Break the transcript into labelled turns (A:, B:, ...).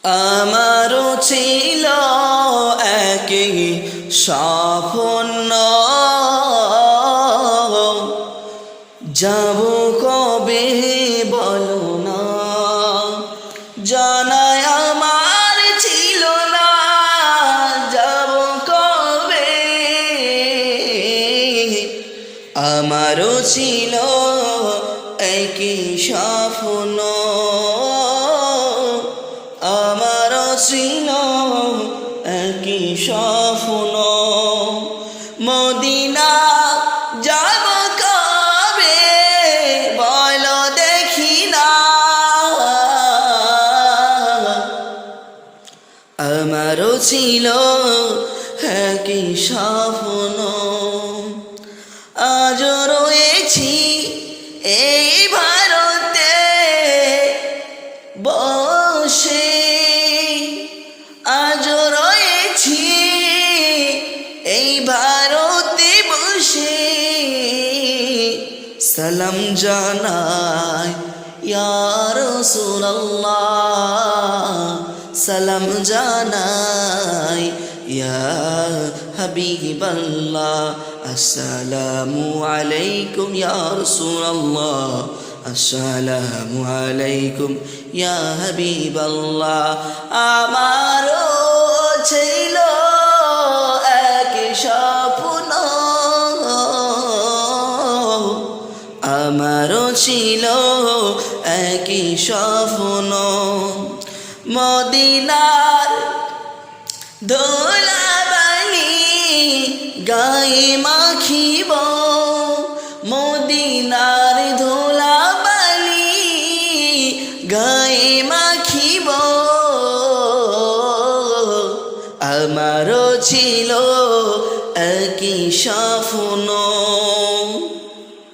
A: আমারও ছিল একই স্বপ্ন, যাব কবে বলো না, জানাই আমার ছিল না, যাব কবে। আমারও ছিল একই স্বপ্ন, আমারও ছিল একই স্বপ্ন, মদিনা যাব কবে বলো দেখি না। আমারও ছিল একই স্বপ্ন, আজও রয়েছি এই ভারতে বসে, আজও রয়েছি এই ভারতে বসে। সালাম জানাই ইয়া রাসূলুল্লাহ, সালাম জানাই ইয়া হাবিবাল্লাহ। আসসালামু আলাইকুম ইয়া রাসূলুল্লাহ, আসসালামু আলাইকুম ইয়া হাবিবাল্লাহ। আমারও ছিল একই স্বপ্ন, আমারও ছিল একই স্বপ্ন, মদিনার ধুলাবালি গায়ে মাখিব, মদিনার ধুলাবালি গায়ে মাখিব। আমারও ছিল একই স্বপ্ন।